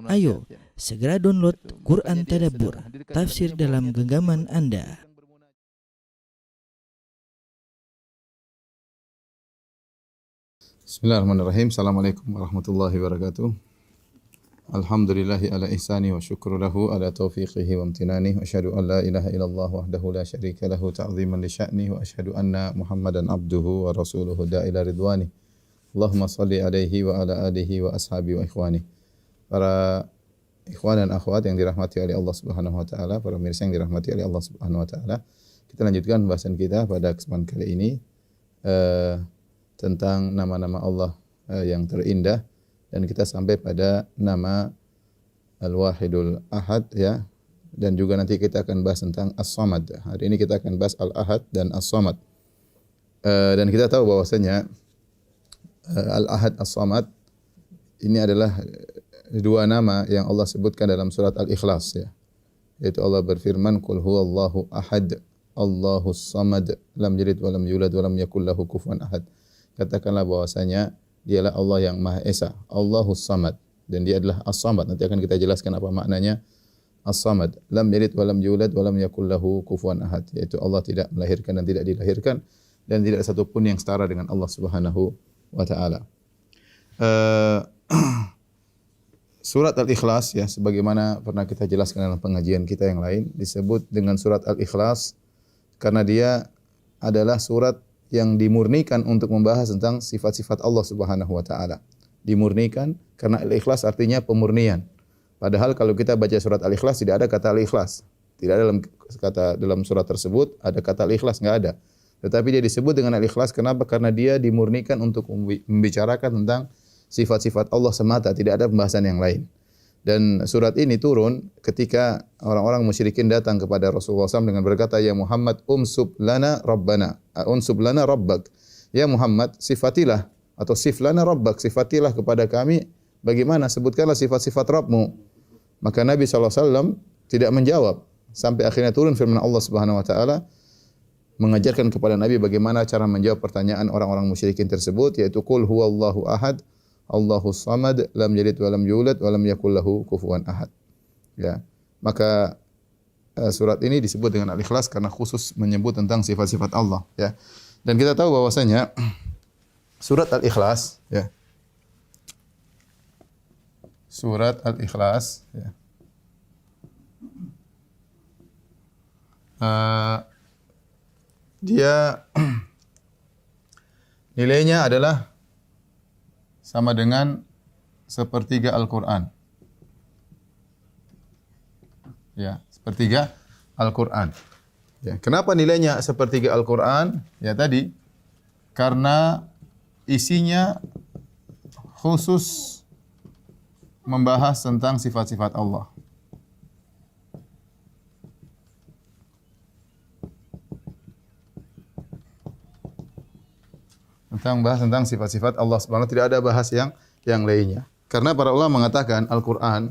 Ayo, segera download Quran Tadabbur, tafsir dalam genggaman Anda. Bismillahirrahmanirrahim. Assalamualaikum warahmatullahi wabarakatuh. Alhamdulillahi ala ihsani wa syukru lahu ala taufiqihi wa amtinani. Wa asyhadu an la ilaha illallah wahdahu la syarika lahu ta'ziman li sya'ni. Wa asyhadu anna Muhammadan abduhu wa rasuluhu da'ila ridwani. Allahumma salli alaihi wa ala alihi wa ashabi wa ikhwani. Para ikhwan dan akhwat yang dirahmati oleh Allah Subhanahu wa taala, para pemirsa yang dirahmati oleh Allah Subhanahu wa taala. Kita lanjutkan bahasan kita pada kesempatan kali ini tentang nama-nama Allah yang terindah, dan kita sampai pada nama Al-Wahidul Ahad ya, dan juga nanti kita akan bahas tentang As-Samad. Hari ini kita akan bahas Al-Ahad dan As-Samad. Dan kita tahu bahwasanya Al-Ahad As-Samad ini adalah dua nama yang Allah sebutkan dalam surat Al-Ikhlas ya. Yaitu Allah berfirman, "Qul huwallahu ahad, Allahus samad, lam yalid wa lam yulad wa lam yakul lahu kufuwan ahad." Katakanlah bahwasanya dialah Allah yang Maha Esa, Allahus Samad, dan dia adalah As-Samad. Nanti akan kita jelaskan apa maknanya As-Samad. Lam yalid wa lam yulad wa lam yakul lahu kufuwan ahad, yaitu Allah tidak melahirkan dan tidak dilahirkan, dan tidak satu pun yang setara dengan Allah Subhanahu wa taala. Surat Al-Ikhlas ya, sebagaimana pernah kita jelaskan dalam pengajian kita yang lain, disebut dengan surat Al-Ikhlas karena dia adalah surat yang dimurnikan untuk membahas tentang sifat-sifat Allah Subhanahu wa taala. Dimurnikan karena Al-Ikhlas artinya pemurnian. Padahal kalau kita baca surat Al-Ikhlas tidak ada kata Al-Ikhlas. Tidak ada dalam surat tersebut ada kata Al-Ikhlas, enggak ada. Tetapi dia disebut dengan Al-Ikhlas kenapa? Karena dia dimurnikan untuk membicarakan tentang sifat-sifat Allah semata, tidak ada pembahasan yang lain. Dan surat ini turun ketika orang-orang musyrikin datang kepada Rasulullah SAW dengan berkata, "Ya Muhammad, unsub lana rabbana, unsub lana rabbak." Ya Muhammad, sifatilah atau sif lana rabbak, sifatilah kepada kami bagaimana, sebutkanlah sifat-sifat Rabbmu. Maka Nabi SAW tidak menjawab sampai akhirnya turun firman Allah Subhanahu wa taala mengajarkan kepada Nabi bagaimana cara menjawab pertanyaan orang-orang musyrikin tersebut, yaitu qul huwallahu ahad, Allahus Samad, lam yalid wa lam yulad wa lam yakul lahu kufuwan ahad. Ya. Maka surat ini disebut dengan Al-Ikhlas karena khusus menyebut tentang sifat-sifat Allah ya. Dan kita tahu bahwasanya surat Al-Ikhlas ya. Surat Al-Ikhlas ya. Dia nilainya adalah sama dengan sepertiga Al-Quran. Ya, sepertiga Al-Quran. Ya, kenapa nilainya sepertiga Al-Quran? Ya tadi, karena isinya khusus membahas tentang sifat-sifat Allah. Tentang sifat-sifat Allah Subhanahu wa taala, tidak ada bahas yang lainnya. Karena para ulama mengatakan Al-Qur'an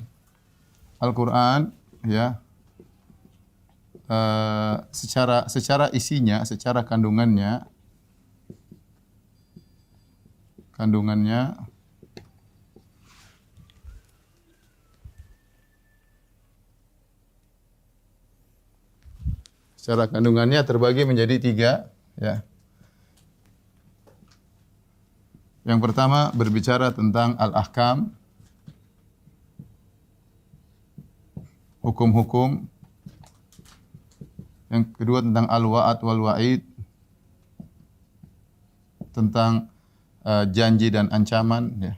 ya secara isinya, secara kandungannya terbagi menjadi tiga ya. Yang pertama berbicara tentang al-ahkam, hukum-hukum. Yang kedua tentang al-wa'ad wal wa'id, tentang janji dan ancaman ya.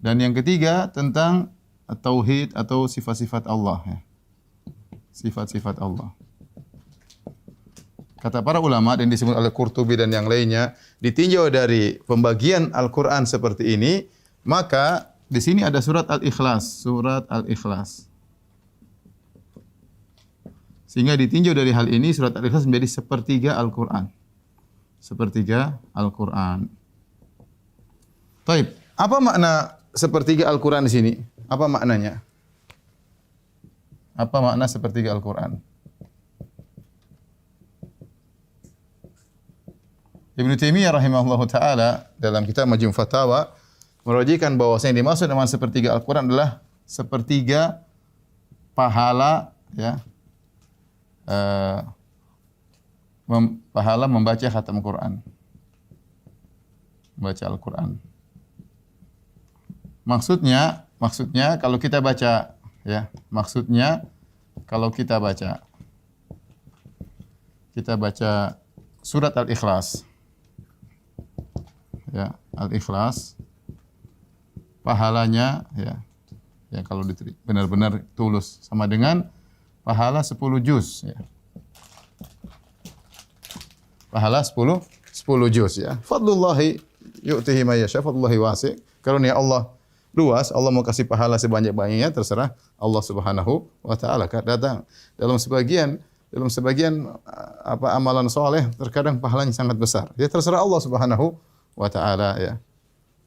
Dan yang ketiga tentang tauhid atau sifat-sifat Allah ya. Sifat-sifat Allah. Kata para ulama dan disebut oleh Qurtubi dan yang lainnya, ditinjau dari pembagian Al-Qur'an seperti ini, maka di sini ada surat Al-Ikhlas, surat Al-Ikhlas. Sehingga ditinjau dari hal ini surat Al-Ikhlas menjadi sepertiga Al-Qur'an. Sepertiga Al-Qur'an. Baik, apa makna sepertiga Al-Qur'an di sini? Apa maknanya? Apa makna sepertiga Al-Qur'an? Ibnu Taimiyah rahimahullahu taala dalam kitab Majmu' Fatawa merujukkan bahwasanya yang dimaksud dengan sepertiga Al-Qur'an adalah sepertiga pahala ya. Pahala membaca khatam Quran. Membaca Al-Qur'an. Maksudnya kalau kita baca ya, maksudnya kalau kita baca surat Al-Ikhlas. Ya, Al-Ikhlas pahalanya ya kalau benar-benar tulus sama dengan pahala 10 juz ya. Pahala 10 juz ya. Fadlullahi yu'tihi may yasha, fadlullahi wasi'. Karunia Allah luas, Allah mau kasih pahala sebanyak-banyaknya, terserah Allah Subhanahu wa taala. Datang dalam sebagian amalan soleh terkadang pahalanya sangat besar. Ya terserah Allah Subhanahu wa taala ya.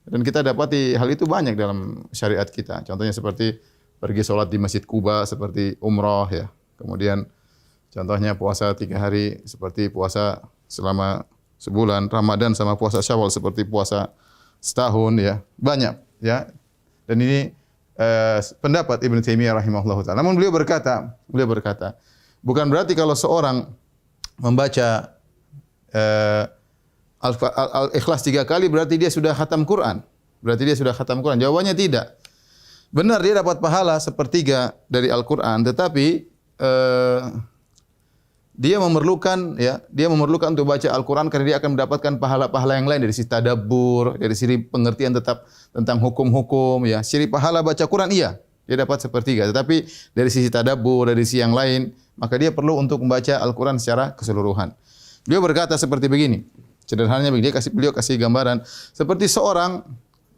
Dan kita dapati hal itu banyak dalam syariat kita. Contohnya seperti pergi sholat di Masjid Kuba, seperti umrah ya. Kemudian contohnya puasa 3 hari seperti puasa selama sebulan, Ramadan sama puasa Syawal seperti puasa setahun ya. Banyak ya. Dan ini pendapat Ibnu Taimiyah rahimahullahu taala. Namun beliau berkata, bukan berarti kalau seorang membaca Al-Ikhlas 3 kali berarti dia sudah khatam Quran. Jawabannya tidak. Benar dia dapat pahala sepertiga dari Al-Quran, tetapi dia memerlukan untuk baca Al-Quran karena dia akan mendapatkan pahala-pahala yang lain dari sisi tadabbur, dari sisi pengertian tetap tentang hukum-hukum ya. Sisi pahala baca Quran iya, dia dapat sepertiga, tetapi dari sisi tadabbur, dari sisi yang lain, maka dia perlu untuk membaca Al-Quran secara keseluruhan. Beliau berkata seperti begini. Sederhananya beliau kasih gambaran seperti seorang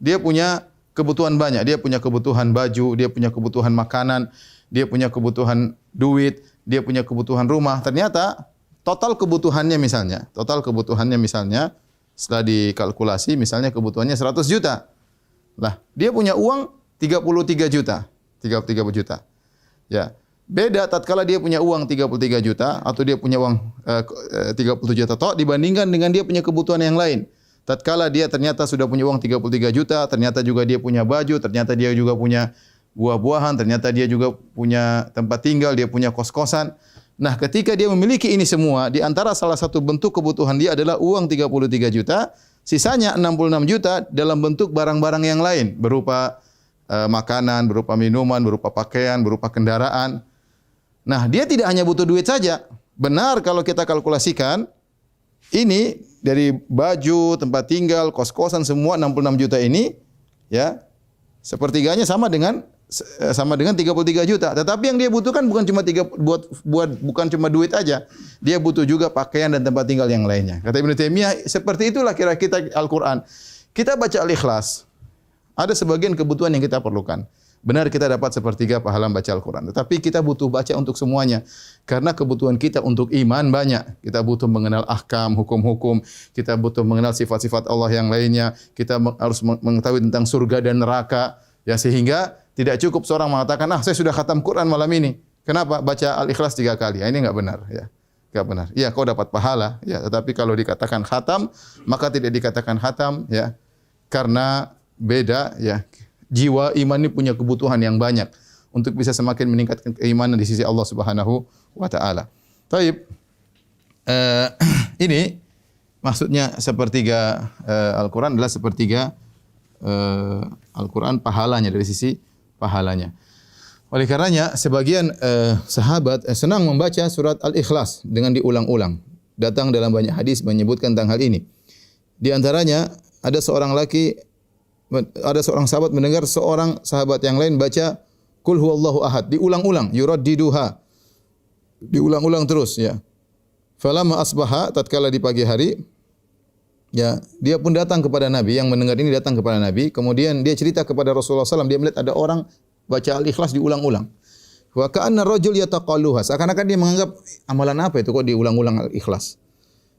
dia punya kebutuhan banyak, dia punya kebutuhan baju, dia punya kebutuhan makanan, dia punya kebutuhan duit, dia punya kebutuhan rumah. Ternyata total kebutuhannya misalnya setelah dikalkulasi misalnya kebutuhannya 100 juta. Lah, dia punya uang 33 juta. Ya. Beda tatkala dia punya uang 33 juta atau dia punya uang 30 juta toh dibandingkan dengan dia punya kebutuhan yang lain. Tatkala dia ternyata sudah punya uang 33 juta, ternyata juga dia punya baju, ternyata dia juga punya buah-buahan, ternyata dia juga punya tempat tinggal, dia punya kos-kosan. Nah, ketika dia memiliki ini semua, di antara salah satu bentuk kebutuhan dia adalah uang 33 juta, sisanya 66 juta dalam bentuk barang-barang yang lain, berupa makanan, berupa minuman, berupa pakaian, berupa kendaraan. Nah, dia tidak hanya butuh duit saja. Benar kalau kita kalkulasikan, ini dari baju, tempat tinggal, kos-kosan semua 66 juta ini, ya, sepertiganya sama dengan 33 juta. Tetapi yang dia butuhkan bukan cuma duit aja. Dia butuh juga pakaian dan tempat tinggal yang lainnya. Kata Ibnu Taimiyah, seperti itulah kira-kira Al-Quran. Kita baca Al-Ikhlas, ada sebagian kebutuhan yang kita perlukan. Benar kita dapat sepertiga pahala baca Al-Quran. Tetapi kita butuh baca untuk semuanya. Karena kebutuhan kita untuk iman banyak. Kita butuh mengenal ahkam, hukum-hukum. Kita butuh mengenal sifat-sifat Allah yang lainnya. Kita harus mengetahui tentang surga dan neraka. Ya, sehingga tidak cukup seorang mengatakan, saya sudah khatam Quran malam ini. Kenapa? Baca Al-Ikhlas 3 kali. Ini enggak benar. Ya. Enggak benar. Iya, kau dapat pahala. Ya, tetapi kalau dikatakan khatam, maka tidak dikatakan khatam. Ya, karena beda. Ya. Jiwa iman ini punya kebutuhan yang banyak untuk bisa semakin meningkatkan keimanan di sisi Allah Subhanahu wa taala. Baik. Ini maksudnya sepertiga Al-Qur'an adalah sepertiga Al-Qur'an pahalanya dari sisi pahalanya. Oleh karenanya sebagian sahabat senang membaca surat Al-Ikhlas dengan diulang-ulang. Datang dalam banyak hadis menyebutkan tentang hal ini. Di antaranya ada seorang sahabat mendengar seorang sahabat yang lain baca Qul huwallahu ahad diulang-ulang, yuraddiduha. Diulang-ulang terus ya. Falamma asbaha tatkala di pagi hari ya, dia pun datang kepada Nabi, yang mendengar ini datang kepada Nabi, kemudian dia cerita kepada Rasulullah SAW, dia melihat ada orang baca Al-Ikhlas diulang-ulang. Wa ka'anna rajul yataqalluha, seakan-akan dia menganggap amalan apa itu kok diulang-ulang Al-Ikhlas.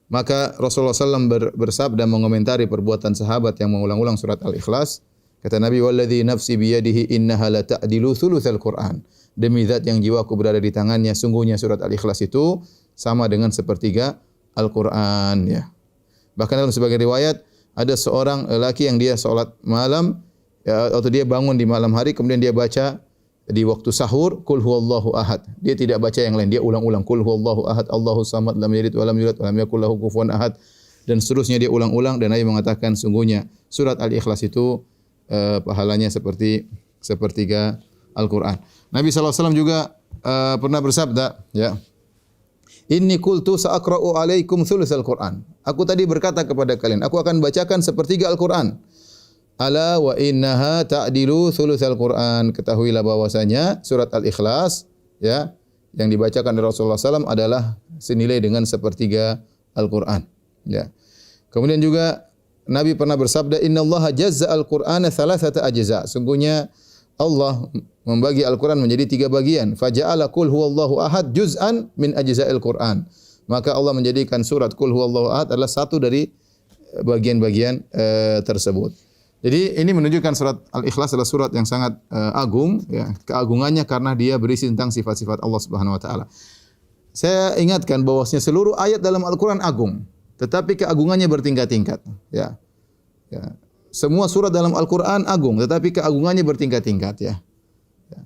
Maka Rasulullah SAW bersabda mengomentari perbuatan sahabat yang mengulang-ulang surat Al-Ikhlas. Kata Nabi, "Walladzi nafsi biyadihi innaha la ta'dilu thulutsal Qur'an." Demi zat yang jiwaku berada di tangannya, sungguhnya surat Al-Ikhlas itu sama dengan sepertiga Al-Qur'an ya. Bahkan dalam sebagian riwayat ada seorang lelaki yang dia salat malam ya, atau dia bangun di malam hari kemudian dia baca di waktu sahur qul huwallahu ahad. Dia tidak baca yang lain, dia ulang-ulang qul huwallahu ahad, Allahus samad, lam yalid wa lam yulad wa lam yakul lahu kufuwan ahad dan seterusnya dia ulang-ulang dan Nabi mengatakan sungguhnya surat Al-Ikhlas itu pahalanya seperti sepertiga Al-Qur'an. Nabi sallallahu alaihi wasallam juga pernah bersabda ya. Inni qultu sa'aqra'u 'alaikum thulutsal Qur'an. Aku tadi berkata kepada kalian, aku akan bacakan sepertiga Al-Qur'an. Ala wa innaha ta'dilu thulutsal Qur'an. Ketahuilah bahwasanya surat Al-Ikhlas ya yang dibacakan oleh Rasulullah SAW adalah senilai dengan sepertiga Al-Qur'an. Ya. Kemudian juga Nabi pernah bersabda, "Innallaha jazza al-Qur'ana thalathata ajza." Sungguhnya Allah membagi Al-Qur'an menjadi 3 bagian. Faja'ala qul huwallahu ahad juz'an min ajza'il Qur'an. Maka Allah menjadikan surat qul huwallahu ahad adalah satu dari bagian-bagian tersebut. Jadi ini menunjukkan surat Al-Ikhlas adalah surat yang sangat agung ya, keagungannya karena dia berisi tentang sifat-sifat Allah Subhanahu wa taala. Saya ingatkan bahwasanya seluruh ayat dalam Al-Qur'an agung, tetapi keagungannya bertingkat-tingkat ya. Ya. Semua surat dalam Al-Qur'an agung, tetapi keagungannya bertingkat-tingkat ya. Ya.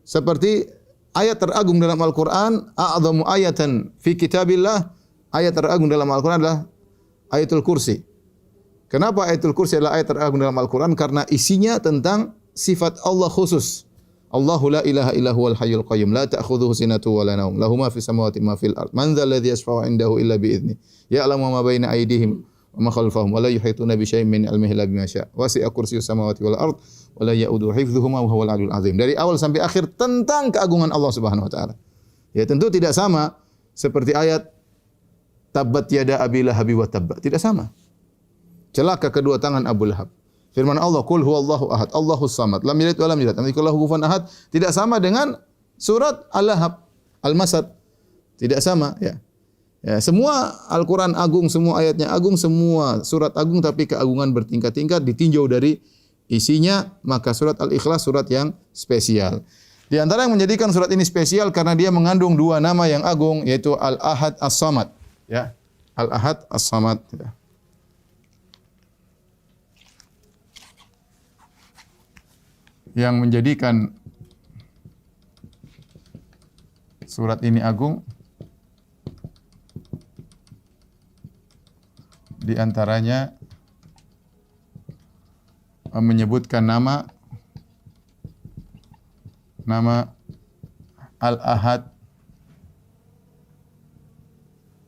Seperti ayat teragung dalam Al-Qur'an, a'dhamu ayatan fi kitabillah, ayat teragung dalam Al-Qur'an adalah Ayatul Kursi. Kenapa Ayatul Kursi adalah ayat teragung dalam Al-Qur'an? Karena isinya tentang sifat Allah khusus. Allahu la ilaha illa huwal hayyul qayyum la ta'khudhuhu sinatun wa la naum lahu ma fis samawati ma fil ard man dzal ladzi yashfa'u 'indahu illa bi idznih ya'lamu ma baina aydihim wa ma khalfahum wa la yuhituna bi syai'in min ilmihi illa bima syaa' wasi'a kursiyyus samawati wal ard wa la ya'uduhu hifdhuhuma wa huwal 'aliyyul 'azim. Dari awal sampai akhir tentang keagungan Allah Subhanahu wa taala. Ya tentu tidak sama seperti ayat tabbat yada abi lahabi wa tabba. Tidak sama. Celaka kedua tangan Abu Lahab. Firman Allah, "Qul huwallahu ahad, Allahus samad, lam yalid wa lam yulad, lam yakul lahu kufuwan ahad." Tidak sama dengan surat Al-Lahab, Al-Masad. Tidak sama, ya. Ya, semua Al-Qur'an agung, semua ayatnya agung, semua surat agung tapi keagungan bertingkat-tingkat ditinjau dari isinya, maka surat Al-Ikhlas surat yang spesial. Di antara yang menjadikan surat ini spesial karena dia mengandung 2 nama yang agung yaitu Al-Ahad As-Samad, ya. Al-Ahad As-Samad, ya. Yang menjadikan surat ini agung di antaranya menyebutkan nama Al-Ahad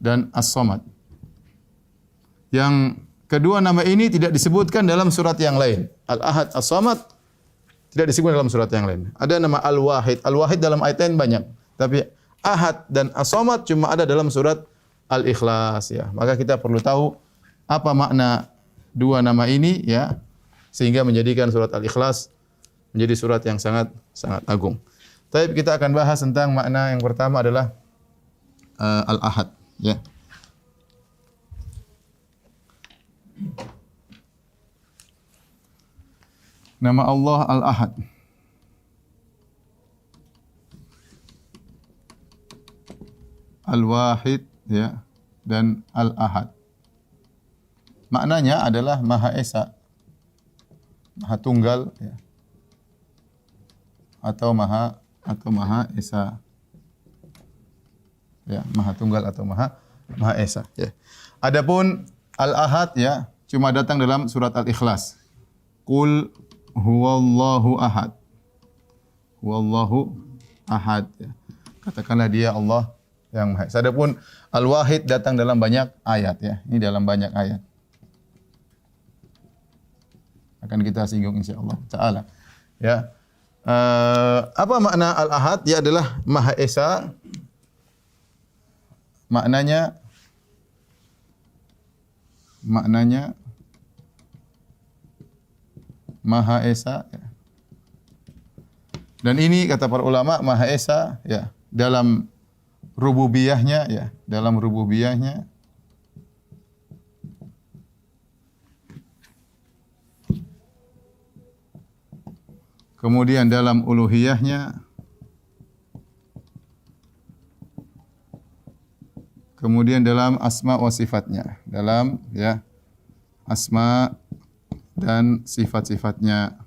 dan As-Samad. Yang kedua nama ini tidak disebutkan dalam surat yang lain. Al-Ahad, As-Samad tidak disebut dalam surat yang lain. Ada nama Al-Wahid. Al-Wahid dalam ayat lain banyak. Tapi Ahad dan As-Samad cuma ada dalam surat Al-Ikhlas. Ya. Maka kita perlu tahu apa makna 2 nama ini ya, sehingga menjadikan surat Al-Ikhlas menjadi surat yang sangat agung. Tapi kita akan bahas tentang makna yang pertama adalah Al-Ahad. Ya. Nama Allah Al-Ahad. Al-Wahid ya dan Al-Ahad. Maknanya adalah Maha Esa, Maha Tunggal ya. Atau Maha Esa. Ya, Maha Tunggal atau Maha Esa ya. Adapun Al-Ahad ya cuma datang dalam surat Al-Ikhlas. Qul huwallahu ahad. Huwallahu ahad. Ya. Katakanlah dia Allah yang Maha Esa. Adapun Al-Wahid datang dalam banyak ayat ya. Ini dalam banyak ayat. Akan kita singgung insyaallah taala. Ya. Apa makna Al-Ahad? Dia adalah Maha Esa. Maknanya Maha Esa ya. Dan ini kata para ulama Maha Esa ya dalam rububiyahnya ya, dalam rububiyahnya kemudian dalam uluhiyahnya kemudian dalam asma wa sifatnya, dalam ya asma dan sifat-sifatnya.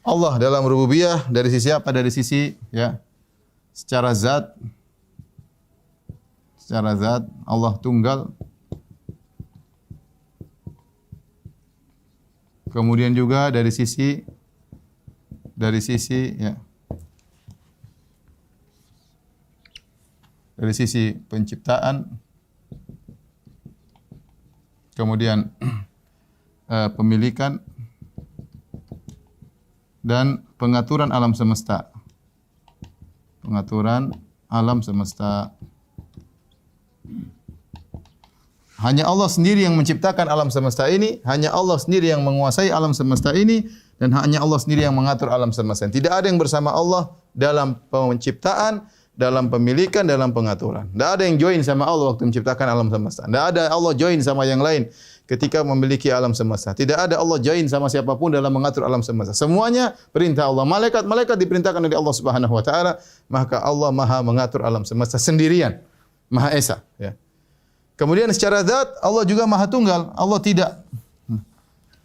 Allah dalam rububiyah dari sisi apa? Dari sisi ya secara zat. Secara zat Allah tunggal. Kemudian juga dari sisi ya dari sisi penciptaan, kemudian pemilikan dan pengaturan alam semesta. Pengaturan alam semesta. Hanya Allah sendiri yang menciptakan alam semesta ini, hanya Allah sendiri yang menguasai alam semesta ini, dan hanya Allah sendiri yang mengatur alam semesta ini. Tidak ada yang bersama Allah dalam penciptaan, dalam pemilikan, dalam pengaturan. Tidak ada yang join sama Allah waktu menciptakan alam semesta. Tidak ada Allah join sama yang lain ketika memiliki alam semesta. Tidak ada Allah join sama siapapun dalam mengatur alam semesta. Semuanya perintah Allah. Malaikat diperintahkan oleh Allah Subhanahu wa taala, maka Allah Maha mengatur alam semesta sendirian. Maha Esa, ya. Kemudian secara zat Allah juga Maha Tunggal. Allah tidak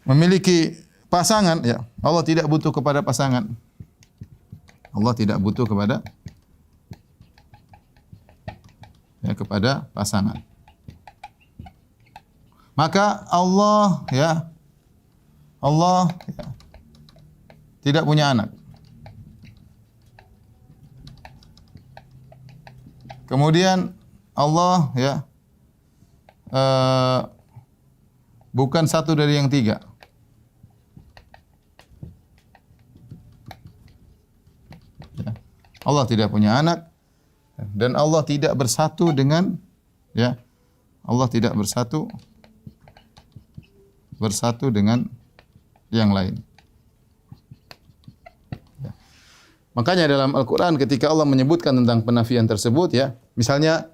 memiliki pasangan, ya. Allah tidak butuh kepada pasangan. Allah tidak butuh kepada pasangan. Maka Allah tidak punya anak. Kemudian Allah bukan satu dari yang tiga. Ya. Allah tidak punya anak dan Allah tidak bersatu dengan Allah tidak bersatu dengan yang lain. Ya. Makanya dalam Al-Qur'an ketika Allah menyebutkan tentang penafian tersebut, ya, misalnya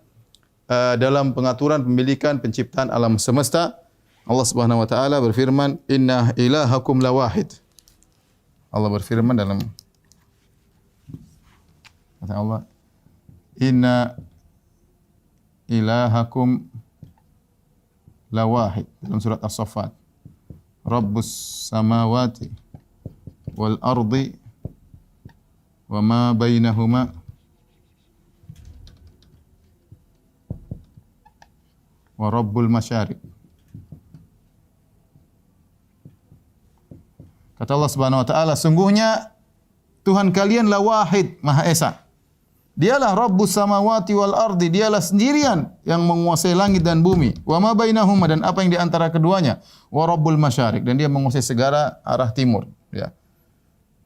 dalam pengaturan, pemilikan, penciptaan alam semesta, Allah Subhanahu wa taala berfirman, "Inna ilahakum lawahid." Allah berfirman dalam kata Allah, "Inna ilahakum lawahid." Dalam surat As-Saffat. Rabbus samawati wal ardi wa ma bainahuma wa rabbul masyariq. Kata Allah Subhanahu wa taala, sungguhnya Tuhan kalian la wahid, Maha Esa. Dialah Rabbus samawati wal ardi, dialah sendirian yang menguasai langit dan bumi. Wa ma bainahuma, dan apa yang di antara keduanya. Wa rabbul masyariq, dan dia menguasai segala arah timur, ya.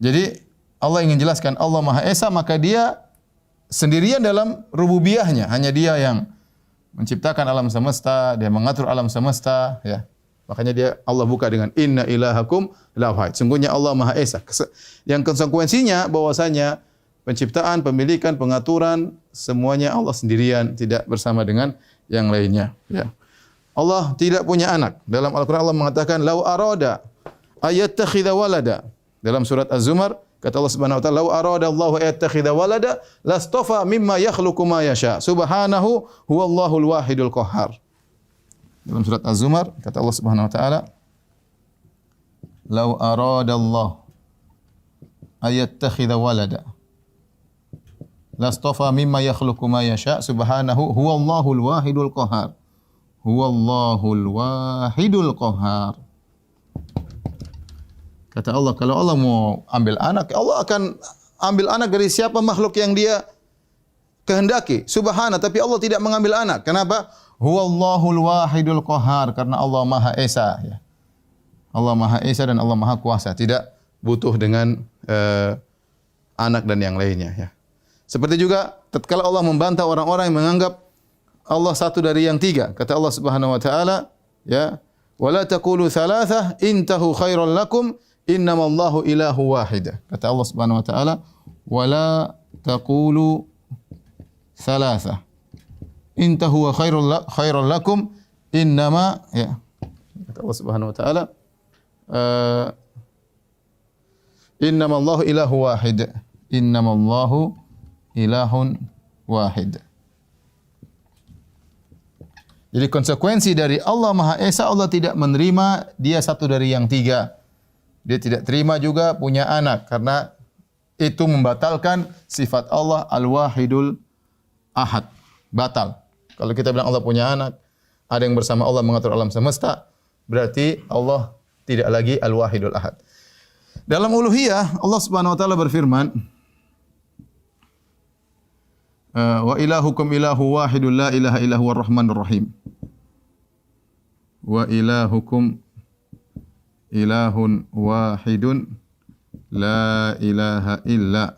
Jadi Allah ingin jelaskan Allah Maha Esa, maka dia sendirian dalam rububiyahnya, hanya dia yang menciptakan alam semesta, dia mengatur alam semesta, ya. Makanya Allah buka dengan inna ilahakum lawahid. Sungguhnya Allah Maha Esa. Yang konsekuensinya bahwasanya penciptaan, pemilikan, pengaturan semuanya Allah sendirian, tidak bersama dengan yang lainnya, ya. Allah tidak punya anak. Dalam Al-Qur'an Allah mengatakan lau arada ayattakhidha walada. Dalam surat Az-Zumar kata Allah Subhanahu wa taala, "Lau arada Allahu ayattakhidha walada, lastafa mimma yakhluqu ma yasha. Subhanahu huwallahul wahidul qahhar." Dalam surat Az-Zumar kata Allah Subhanahu wa taala, "Lau arada Allah ayattakhidha walada, lastafa mimma yakhluqu ma yasha. Subhanahu huwallahul wahidul qahhar." Huwallahul wahidul qahhar. Kata Allah, kalau Allah mau ambil anak, Allah akan ambil anak dari siapa makhluk yang dia kehendaki. Subhana, tapi Allah tidak mengambil anak. Kenapa? Huwallahul wahidul qahhar, karena Allah Maha Esa, ya. Allah Maha Esa dan Allah Maha Kuasa, tidak butuh dengan anak dan yang lainnya, ya. Seperti juga tatkala Allah membantah orang-orang yang menganggap Allah satu dari yang tiga. Kata Allah Subhanahu wa taala, ya, "Wala taqulu tsalatsa intahu khairal lakum innamallahu ilahu wahid." Kata Allah Subhanahu wa taala, "Wala taqulu tsalatsa intahu khairal lakum innama," ya. Kata Allah Subhanahu wa taala, "Innamallahu ilahu wahid." Innamallahu ilahun wahid. Jadi konsekuensi dari Allah Maha Esa, Allah tidak menerima dia satu dari yang tiga. Dia tidak terima juga punya anak karena itu membatalkan sifat Allah Al-Wahidul Ahad. Batal. Kalau kita bilang Allah punya anak, ada yang bersama Allah mengatur alam semesta, berarti Allah tidak lagi Al-Wahidul Ahad. Dalam uluhiyah Allah Subhanahu wa taala berfirman, wa ilahukum ilahu wahidul la ilaha illa huwar rahmanur rahim. Wa ilahukum ilahun wahidun la ilaha illa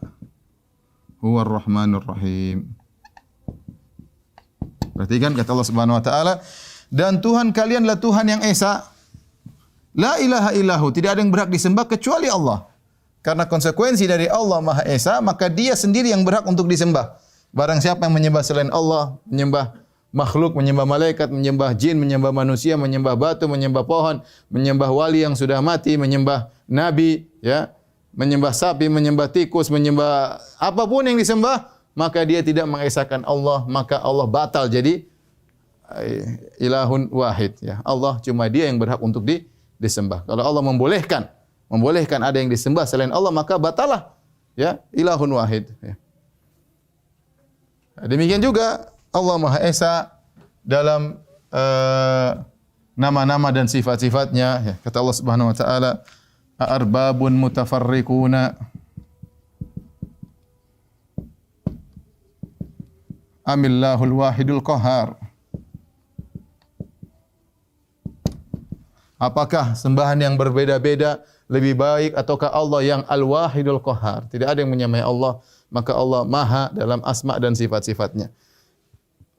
huwar rahmanur rahim. Perhatikan kata Allah Subhanahu wa taala, dan Tuhan kalianlah Tuhan yang esa. La ilaha illahu, tidak ada yang berhak disembah kecuali Allah. Karena konsekuensi dari Allah Maha Esa, maka Dia sendiri yang berhak untuk disembah. Barang siapa yang menyembah selain Allah, menyembah makhluk, menyembah malaikat, menyembah jin, menyembah manusia, menyembah batu, menyembah pohon, menyembah wali yang sudah mati, menyembah nabi, ya, menyembah sapi, menyembah tikus, menyembah apapun yang disembah, maka dia tidak mengesahkan Allah, maka Allah batal jadi ilahun wahid, ya. Allah cuma Dia yang berhak untuk disembah. Kalau Allah membolehkan ada yang disembah selain Allah, maka batalah, ya, ilahun wahid, ya. Demikian juga Allah Maha Esa dalam nama-nama dan sifat-sifatnya, ya. Kata Allah Subhanahu wa taala, arbabun mutafarriquna amillahul wahidul qahar. Apakah sembahan yang berbeda-beda lebih baik ataukah Allah yang Al-Wahidul Qahar? Tidak ada yang menyamai Allah, maka Allah Maha dalam asma dan sifat-sifatnya.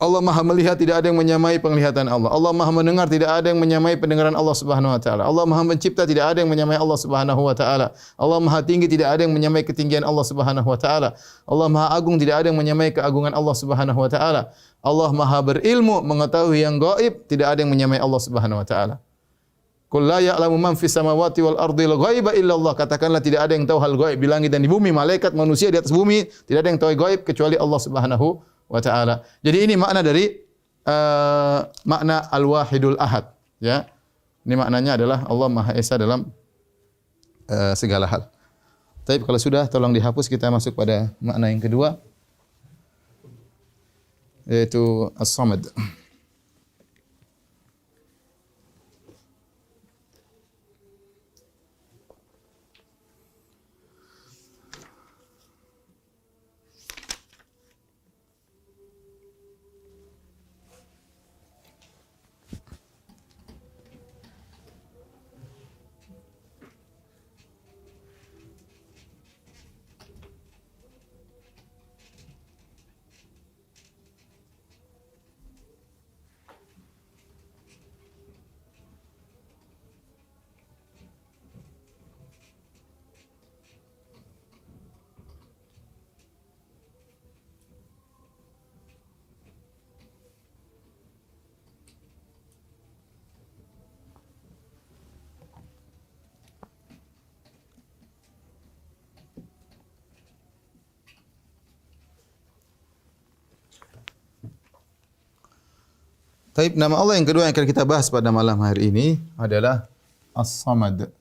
Allah Maha melihat, tidak ada yang menyamai penglihatan Allah. Allah Maha mendengar, tidak ada yang menyamai pendengaran Allah Subhanahu wa taala. Allah Maha mencipta, tidak ada yang menyamai Allah Subhanahu wa taala. Allah Maha tinggi, tidak ada yang menyamai ketinggian Allah Subhanahu wa taala. Allah Maha agung, tidak ada yang menyamai keagungan Allah Subhanahu wa taala. Allah Maha berilmu, mengetahui yang gaib, tidak ada yang menyamai Allah Subhanahu wa taala. Qul la ya'lamu man fis samawati wal ardi al-ghaiba illa Allah. Katakanlah tidak ada yang tahu hal gaib di langit dan di bumi, malaikat, manusia di atas bumi, tidak ada yang tahu gaib kecuali Allah Subhanahu wa taala. Jadi ini makna dari makna Al-Wahidul Ahad, ya. Ini maknanya adalah Allah Maha Esa dalam segala hal. Tapi kalau sudah tolong dihapus, kita masuk pada makna yang kedua, yaitu As-Samad. Taib, nama Allah yang kedua yang akan kita bahas pada malam hari ini adalah As-Samad.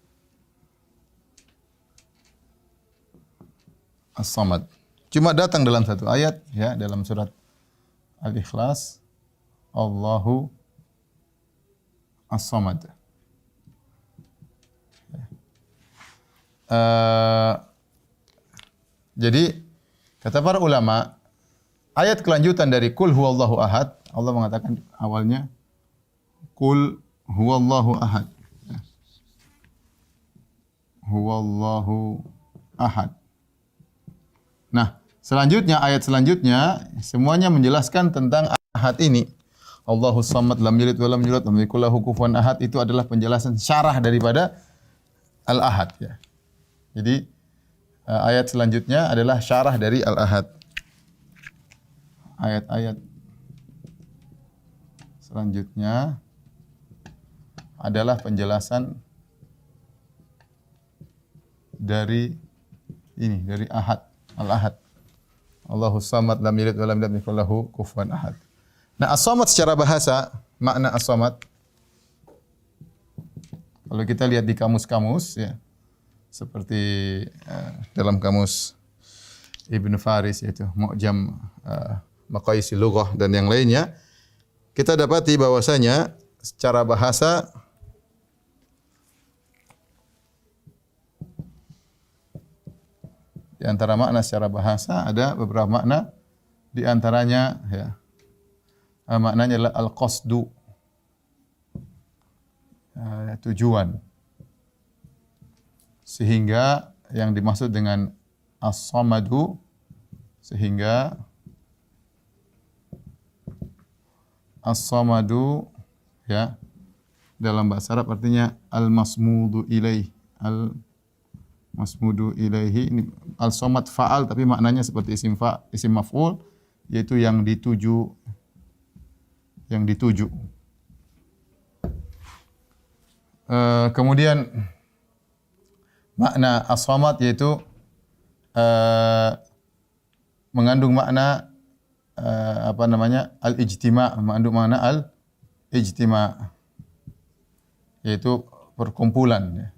As-Samad. Cuma datang dalam satu ayat, ya, dalam surat Al-Ikhlas, Allahu As-Samad. Jadi kata para ulama, ayat kelanjutan dari Qul huwallahu ahad, Allah mengatakan awalnya Qul huwallahu ahad. Huwallahu ahad. Nah, selanjutnya ayat selanjutnya semuanya menjelaskan tentang ahad ini. Allahus samad lam yalid wa lam yulad wa lam yakul lahu kufuwan ahad, itu adalah penjelasan syarah daripada al-ahad, ya. Jadi ayat selanjutnya adalah syarah dari al-ahad. Ayat-ayat selanjutnya adalah penjelasan dari ini, dari ahad, al-ahad. Allahus samad lam yalid wa lam yulad wa lam yakul lahu kufuwan ahad. Nah, as-samad secara bahasa makna as-samad? Kalau kita lihat di kamus-kamus ya, seperti dalam kamus Ibnu Faris yaitu Mu'jam Maqayisil Lughah dan yang lainnya, kita dapati bahwasanya secara bahasa di antara makna secara bahasa ada beberapa makna, di antaranya ya maknanya adalah al-qasdu, tujuan. Sehingga yang dimaksud dengan as-samadu, sehingga as-samadu ya dalam bahasa Arab artinya al-masmudu ilaih. Al-masmudu ilaihi, ini al-samad fa'al tapi maknanya seperti isim maf'ul, yaitu yang dituju. Kemudian makna as-samad yaitu mengandung makna al-ijtima', mengandung makna al-ijtima', yaitu perkumpulan.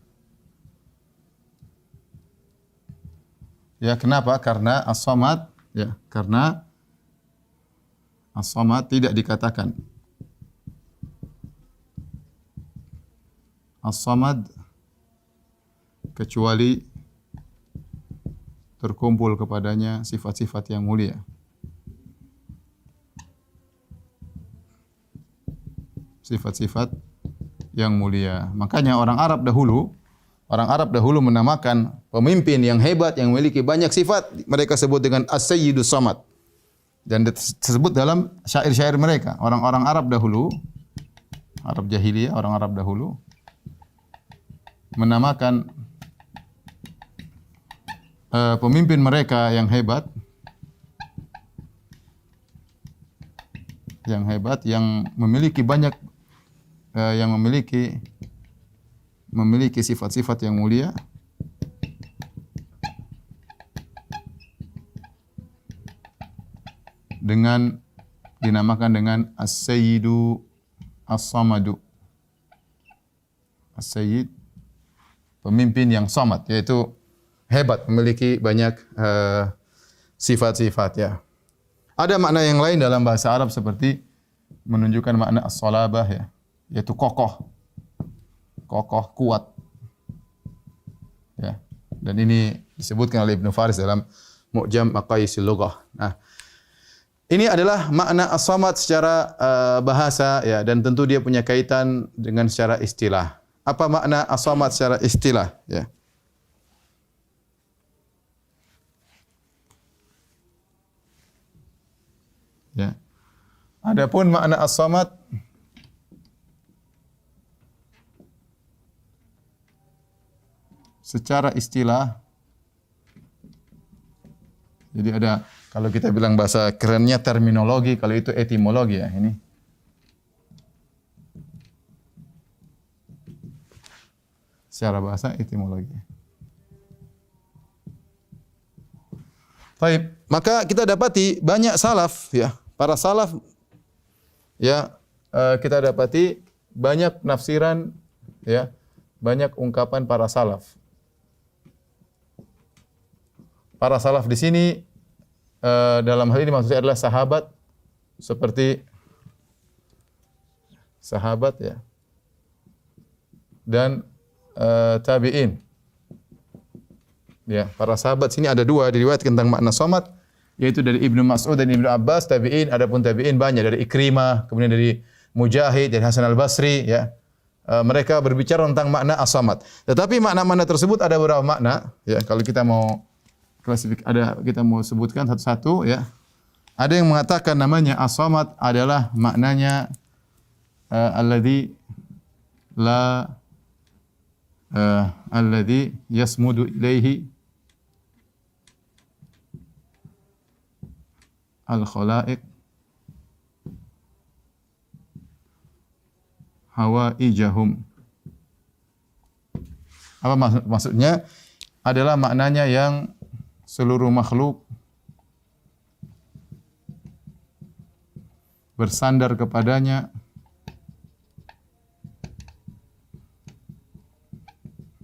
Ya, kenapa? Karena as-samad tidak dikatakan. As-samad kecuali terkumpul kepadanya sifat-sifat yang mulia. Sifat-sifat yang mulia. Makanya orang Arab dahulu menamakan pemimpin yang hebat yang memiliki banyak sifat, mereka sebut dengan as-sayyidus samad. Dan disebut dalam syair-syair mereka. Orang-orang Arab dahulu, Arab jahiliyah, orang Arab dahulu menamakan pemimpin mereka yang hebat, yang memiliki banyak, yang memiliki sifat-sifat yang mulia, dengan dinamakan dengan as-sayyidu as-samadu. As-sayyid, pemimpin yang samad, yaitu hebat, memiliki banyak sifat-sifat ya. Ada makna yang lain dalam bahasa Arab seperti menunjukkan makna as-salabah ya, yaitu kokoh, kuat. Ya. Dan ini disebutkan oleh Ibnu Faris dalam Mu'jam Maqayisil Lughah. Nah, ini adalah makna as-samad secara bahasa ya, dan tentu dia punya kaitan dengan secara istilah. Apa makna as-samad secara istilah ya? Ya. Adapun makna as-samad secara istilah, jadi ada, kalau kita bilang bahasa kerennya terminologi, kalau itu etimologi ya ini. Secara bahasa etimologi. Baik, maka kita dapati banyak salaf ya, para salaf ya, kita dapati banyak penafsiran ya, banyak ungkapan para salaf. Para salaf di sini dalam hal ini maksudnya adalah sahabat, seperti sahabat ya, dan tabi'in. Ya, para sahabat sini ada dua diriwayatkan tentang makna samad, yaitu dari Ibnu Mas'ud dan Ibnu Abbas. Tabi'in, adapun tabi'in banyak, dari Ikrimah, kemudian dari Mujahid, dari Hasan Al-Basri ya. Mereka berbicara tentang makna as-samad. Tetapi makna-makna tersebut ada beberapa makna ya, kalau kita mau kita mau sebutkan satu-satu ya. Ada yang mengatakan namanya as-samad adalah maknanya alladzi yasmudu ilaihi al-khalaiq hawaijahum. Apa maksudnya? Adalah maknanya yang seluruh makhluk bersandar kepadanya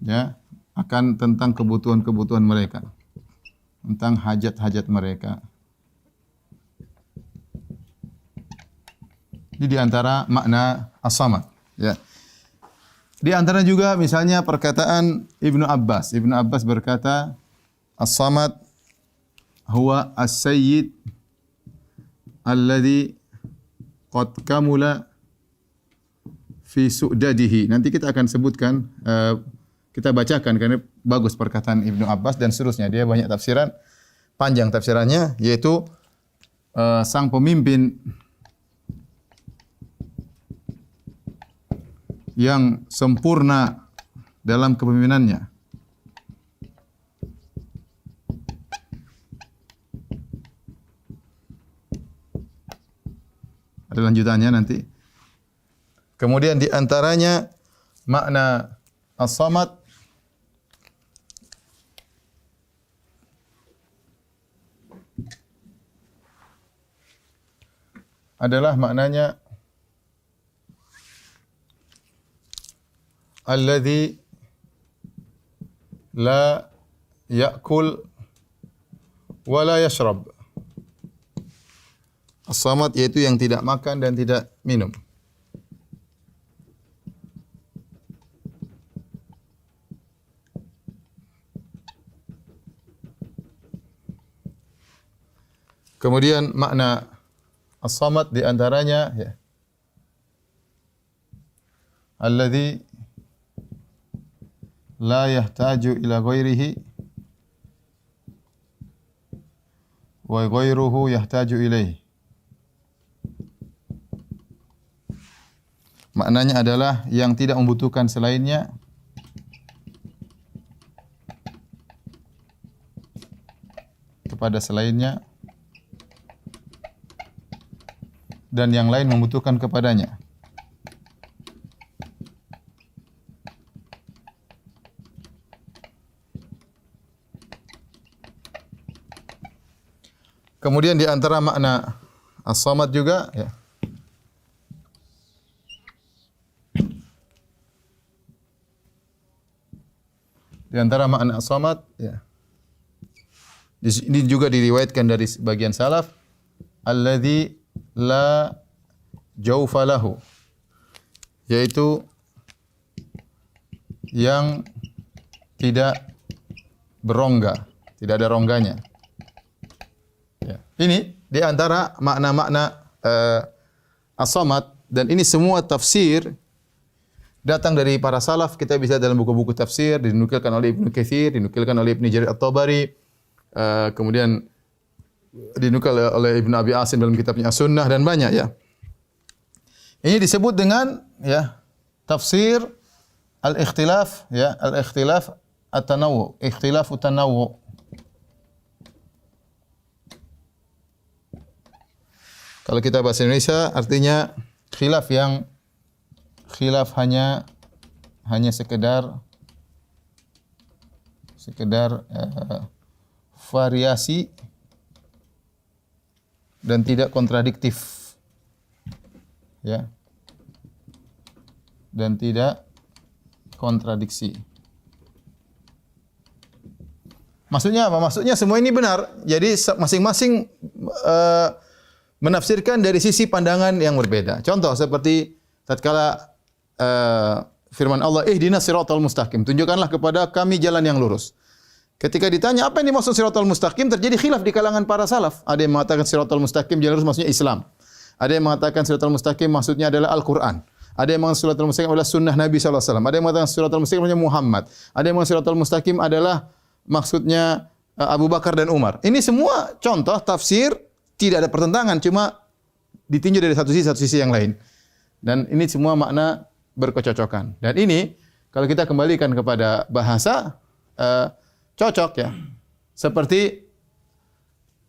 ya, akan tentang kebutuhan-kebutuhan mereka, tentang hajat-hajat mereka. Ini di antara makna as-samad, ya. Di antara juga misalnya perkataan Ibnu Abbas. Ibnu Abbas berkata, as-samad huwa as-sayyid alladhi qad kamula fi su'dadihi. Nanti kita akan sebutkan, kita bacakan karena bagus perkataan Ibnu Abbas dan seterusnya. Dia banyak tafsiran, panjang tafsirannya, yaitu sang pemimpin yang sempurna dalam kepemimpinannya. Ada lanjutannya nanti. Kemudian di antaranya makna as-samad adalah maknanya alladzi la ya'kul wa la yashrab. As-samad yaitu yang tidak makan dan tidak minum. Kemudian makna as-samad di antaranya ya, alladzi la yahtaju ila ghairihi wa ghairuhu yahtaju ilaihi. Maknanya adalah yang tidak membutuhkan selainnya kepada selainnya dan yang lain membutuhkan kepadanya. Kemudian di antara makna as-samad juga ya, di antara makna as-samad ya, ini juga diriwayatkan dari sebagian salaf, alladzi la jaufa lahu, yaitu yang tidak berongga, tidak ada rongganya. Ya. Ini di antara makna-makna as-samad, dan ini semua tafsir datang dari para salaf. Kita bisa dalam buku-buku tafsir, dinukilkan oleh Ibnu Katsir, dinukilkan oleh Ibnu Jarir At-Tabari, kemudian dinukil oleh Ibnu Abi Asim dalam kitabnya As-Sunnah dan banyak ya. Ini disebut dengan ya tafsir al-ikhtilaf ya, al-ikhtilaf at-tanawwu, ikhtilaf at-tanawwu. Kalau kita bahasa Indonesia artinya khilaf yang hanya sekedar variasi dan tidak kontradiktif, ya, dan tidak kontradiksi. Maksudnya apa? Maksudnya semua ini benar. Jadi masing-masing menafsirkan dari sisi pandangan yang berbeda. Contoh seperti tatkala firman Allah, ihdinas siratal mustaqim, tunjukkanlah kepada kami jalan yang lurus. Ketika ditanya apa yang dimaksud siratal mustaqim, terjadi khilaf di kalangan para salaf. Ada yang mengatakan siratal mustaqim jalan lurus maksudnya Islam. Ada yang mengatakan siratal mustaqim maksudnya adalah Al-Qur'an. Ada yang mengatakan siratal mustaqim adalah sunnah Nabi sallallahu alaihi wasallam. Ada yang mengatakan siratal mustaqim maksudnya Muhammad. Ada yang mengatakan siratal mustaqim adalah maksudnya Abu Bakar dan Umar. Ini semua contoh tafsir, tidak ada pertentangan, cuma ditinjau dari satu sisi yang lain. Dan ini semua makna berkecocokan. Dan ini kalau kita kembalikan kepada bahasa cocok ya. Seperti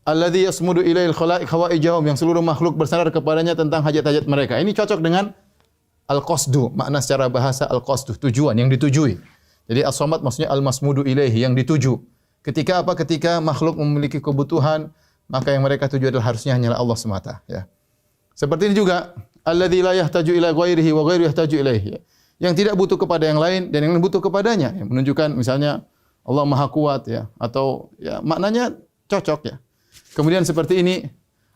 alladzi yasmudu ilail khalaiq hawaijahum, yang seluruh makhluk bersandar kepadanya tentang hajat-hajat mereka. Ini cocok dengan al-qasdu, makna secara bahasa al-qasdu, tujuan, yang ditujui. Jadi as-samad maksudnya al-masmudu ilaihi, yang dituju. Ketika apa? Ketika makhluk memiliki kebutuhan, maka yang mereka tuju adalah harusnya hanyalah Allah semata, ya. Seperti ini juga alladzi la yahtaju ila ghairihi wa ghairuhu yahtaju ilaihi. yang tidak butuh kepada yang lain dan yang lain butuh kepadanya. Yang menunjukkan misalnya Allah Maha Kuat ya, atau ya maknanya cocok ya. Kemudian seperti ini,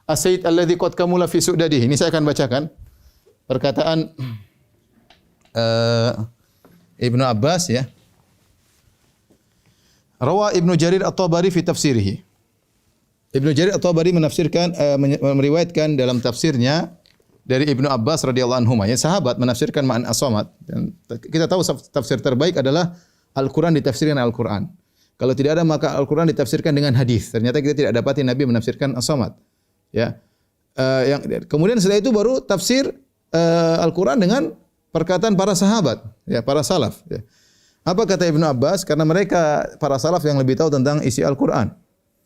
as-sayyid alladzi qad kamula fi su'dadihi. Ini saya akan bacakan perkataan Ibnu Abbas ya. Rawa Ibnu Jarir At-Tabari fi tafsirihi. Ibnu Jarir At-Tabari menafsirkan meriwayatkan dalam tafsirnya dari Ibnu Abbas radhiyallahu anhu, ya sahabat menafsirkan makna as-samad. Dan kita tahu tafsir terbaik adalah Al-Qur'an ditafsirkan Al-Qur'an. Kalau tidak ada maka Al-Qur'an ditafsirkan dengan hadis. Ternyata kita tidak dapati Nabi menafsirkan as-samad. Ya. Kemudian setelah itu baru tafsir Al-Qur'an dengan perkataan para sahabat, ya, para salaf, ya. Apa kata Ibnu Abbas? Karena mereka para salaf yang lebih tahu tentang isi Al-Qur'an.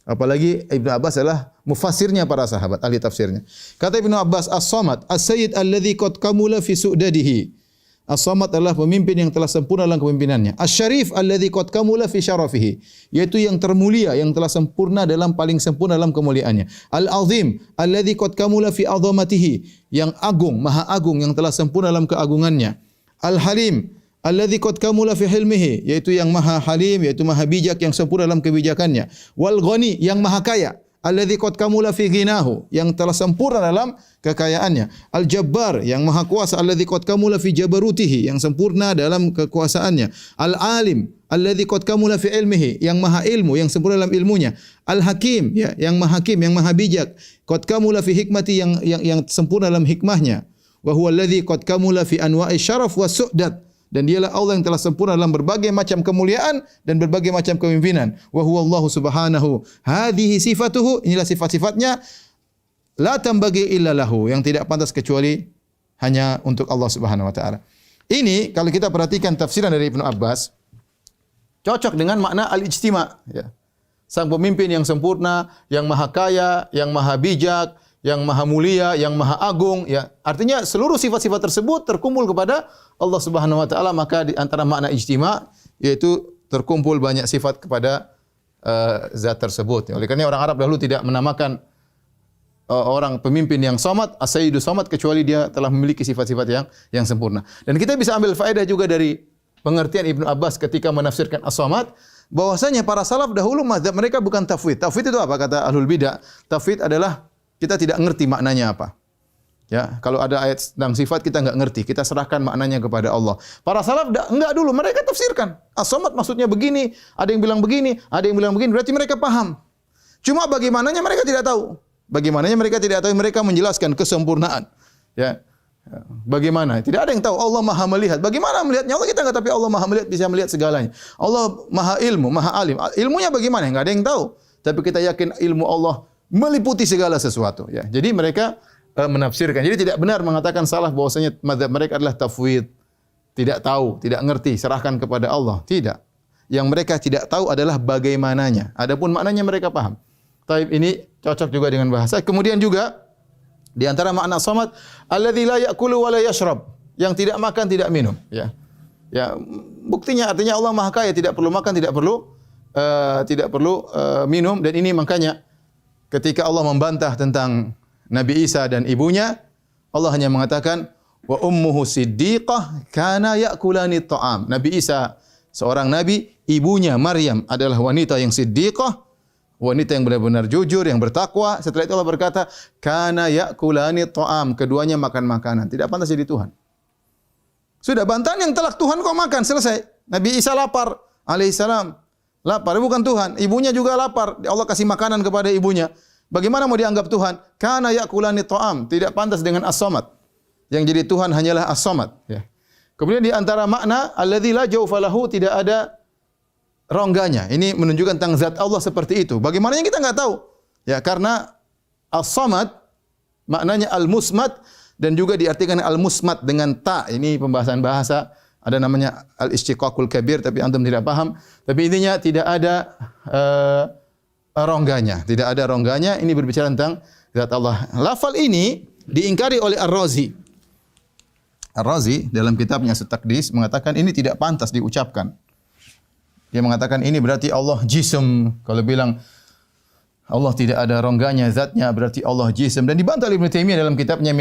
Apalagi Ibnu Abbas adalah mufassirnya para sahabat, ahli tafsirnya. Kata Ibnu Abbas, as-samad, as-sayyid alladzi qad kamula fi su'dadihi. As-samad adalah pemimpin yang telah sempurna dalam kepemimpinannya. Asy-syarif alladzi qad kamula fi syarafihi, yaitu yang termulia, yang telah sempurna dalam paling sempurna dalam kemuliaannya. Al-azim alladzi qad kamula fi 'azamatihi, yang agung, maha agung yang telah sempurna dalam keagungannya. Al-halim alladzi qad kamula fi hilmihi, yaitu yang maha halim, yaitu maha bijak yang sempurna dalam kebijakannya. Wal ghani, yang maha kaya. Alladzi qad kamula fi ghinahu, yang telah sempurna dalam kekayaannya. Al Jabbar, yang maha kuasa. Alladzi qad kamula fi jabarutihi, yang sempurna dalam kekuasaannya. Al Alim alladzi qad kamula fi ilmihi, yang maha ilmu, yang sempurna dalam ilmunya. Al Hakim, ya, yang maha hakim, yang maha bijak. Qad kamula fi hikmati, yang sempurna dalam hikmahnya. Wa huwa alladzi qad kamula fi anwa'i syaraf wa su'dat, dan dialah Allah yang telah sempurna dalam berbagai macam kemuliaan dan berbagai macam kepemimpinan. Wa huwa Allah subhanahu. Hadhihi sifatuhu, inilah sifat-sifatnya. La tambagi illa lahu, yang tidak pantas kecuali hanya untuk Allah Subhanahu wa taala. Ini kalau kita perhatikan tafsiran dari Ibnu Abbas cocok dengan makna al-ijtima, ya. Sang pemimpin yang sempurna, yang maha kaya, yang maha bijak, yang maha mulia, yang maha agung, ya. Artinya seluruh sifat-sifat tersebut terkumpul kepada Allah Subhanahu wa taala, maka di antara makna ijtima yaitu terkumpul banyak sifat kepada zat tersebut. Oleh karena orang Arab dahulu tidak menamakan orang pemimpin yang samad as-sayyidu samad kecuali dia telah memiliki sifat-sifat yang sempurna. Dan kita bisa ambil faedah juga dari pengertian Ibnu Abbas ketika menafsirkan as-samad, bahwasanya para salaf dahulu mazhab mereka bukan tafwid. Tafwid itu apa kata ahlul bidah? Tafwid adalah kita tidak ngerti maknanya apa. Ya, kalau ada ayat tentang sifat kita enggak ngerti, kita serahkan maknanya kepada Allah. Para salaf enggak dulu, mereka tafsirkan. As-samad maksudnya begini, ada yang bilang begini, ada yang bilang begini, berarti mereka paham. Cuma bagaimananya mereka tidak tahu. Bagaimananya mereka tidak tahu, mereka menjelaskan kesempurnaan. Ya. Bagaimana? Tidak ada yang tahu. Allah Maha melihat. Bagaimana melihatnya? Allah kita enggak, tapi Allah Maha melihat, bisa melihat segalanya. Allah Maha ilmu, Maha alim. Ilmunya bagaimana? Enggak ada yang tahu. Tapi kita yakin ilmu Allah meliputi segala sesuatu, ya. Jadi mereka menafsirkan. Jadi tidak benar mengatakan salah bahwasanya mazhab mereka adalah tafwid. Tidak tahu, tidak ngerti, serahkan kepada Allah. Tidak. Yang mereka tidak tahu adalah bagaimananya. Adapun maknanya mereka paham. Taib ini cocok juga dengan bahasa. Kemudian juga di antara makna samad, alladzi la ya'kulu wa la yashrab, yang tidak makan, tidak minum, ya. Ya, buktinya artinya Allah Maha Kaya, tidak perlu makan, tidak perlu minum, dan ini makanya ketika Allah membantah tentang Nabi Isa dan ibunya, Allah hanya mengatakan wa ummuhu siddiqah kana ya'kulani ta'am. Nabi Isa seorang nabi, ibunya Maryam adalah wanita yang siddiqah, wanita yang benar-benar jujur, yang bertakwa. Setelah itu Allah berkata, kana ya'kulani ta'am, keduanya makan makanan. Tidak pantas jadi Tuhan. Sudah bantahan yang telak, Tuhan kok makan, selesai. Nabi Isa lapar alaihissalam. Lapar, bukan Tuhan. Ibunya juga lapar. Allah kasih makanan kepada ibunya. Bagaimana mau dianggap Tuhan? Kana ya'kulani ta'am. Tidak pantas dengan as-samad. Yang jadi Tuhan hanyalah as-samad. Ya. Kemudian di antara makna alladzi la jawfa lahu, tidak ada rongganya. Ini menunjukkan tentang zat Allah seperti itu. Bagaimananya kita enggak tahu. Ya, karena as-samad maknanya al-musmad dan juga diartikan al-musmad dengan ta. Ini pembahasan bahasa. Ada namanya al-istiqaqul kabir, tapi antum tidak paham. Tapi intinya tidak ada rongganya. Tidak ada rongganya. Ini berbicara tentang zat Allah. Lafal ini diingkari oleh Ar-Razi. Ar-Razi dalam kitabnya At-Taqdis mengatakan ini tidak pantas diucapkan. Dia mengatakan ini berarti Allah jism. Kalau bilang Allah tidak ada rongganya, zatnya berarti Allah jism, dan dibantah oleh Ibnu Taimiyah dalam kitabnya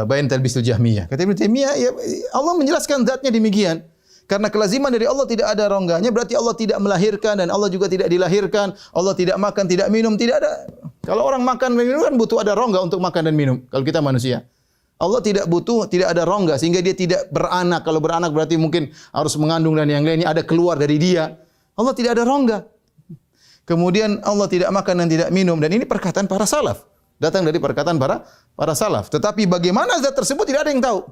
Bayan Talbisul Jahmiyah. Kata Ibnu Taimiyah, ya, Allah menjelaskan zatnya demikian. Karena kelaziman dari Allah tidak ada rongganya, berarti Allah tidak melahirkan dan Allah juga tidak dilahirkan. Allah tidak makan, tidak minum, tidak ada. Kalau orang makan dan minum kan butuh ada rongga untuk makan dan minum. Kalau kita manusia, Allah tidak butuh, tidak ada rongga sehingga dia tidak beranak. Kalau beranak berarti mungkin harus mengandung dan yang lainnya ada keluar dari dia. Allah tidak ada rongga. Kemudian Allah tidak makan dan tidak minum, dan ini perkataan para salaf. Datang dari perkataan para salaf. Tetapi bagaimana zat tersebut tidak ada yang tahu.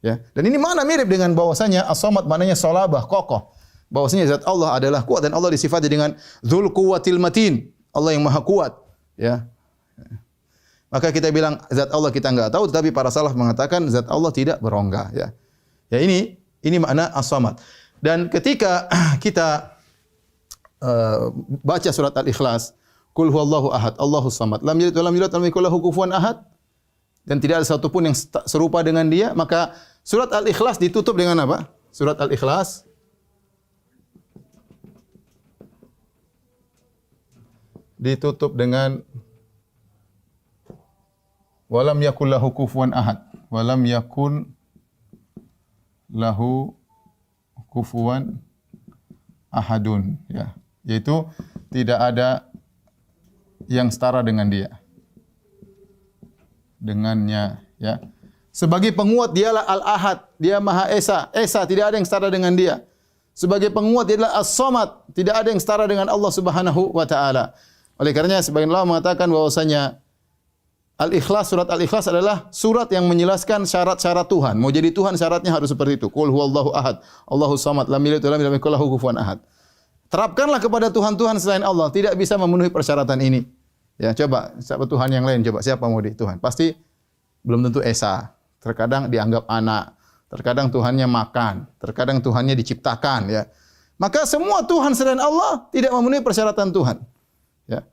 Ya, dan ini mana mirip dengan bahwasanya as-samad maknanya salabah, kokoh. Bahwasanya zat Allah adalah kuat dan Allah disifati dengan dzul quwwatil matin. Allah yang maha kuat, ya. Maka kita bilang zat Allah kita enggak tahu, tetapi para salaf mengatakan zat Allah tidak berongga, ya. Ya, ini makna as-samad. Dan ketika kita baca surat Al-Ikhlas, Qul huwallahu ahad, Allahus samad, lam yalid wa lam yulad wa lam yakul lahu kufuwan ahad, dan tidak ada satupun yang serupa dengan dia, maka surat Al-Ikhlas ditutup dengan apa? Surat Al-Ikhlas ditutup dengan walam yakul lahu kufuwan ahad. Walam yakun lahu kufuwan ahadun, ya. Yaitu tidak ada yang setara dengan dia. Dengannya, ya. Sebagai penguat dialah Al-Ahad, dia Maha Esa. Esa, tidak ada yang setara dengan dia. Sebagai penguat dia adalah As-Samad, tidak ada yang setara dengan Allah Subhanahu wa taala. Oleh karenanya sebagian ulama mengatakan bahwasanya Al-Ikhlas, surat Al-Ikhlas adalah surat yang menjelaskan syarat-syarat Tuhan. Mau jadi Tuhan syaratnya harus seperti itu. Qul huwallahu ahad, Allahus samad, lam yalid wa lam yakul lahu kufuwan ahad. Terapkanlah kepada Tuhan-Tuhan selain Allah, tidak bisa memenuhi persyaratan ini. Ya, coba siapa Tuhan yang lain, coba siapa mau di Tuhan? Pasti belum tentu Esa. Terkadang dianggap anak, terkadang Tuhannya makan, terkadang Tuhannya diciptakan, ya. Maka semua Tuhan selain Allah tidak memenuhi persyaratan Tuhan. Ya.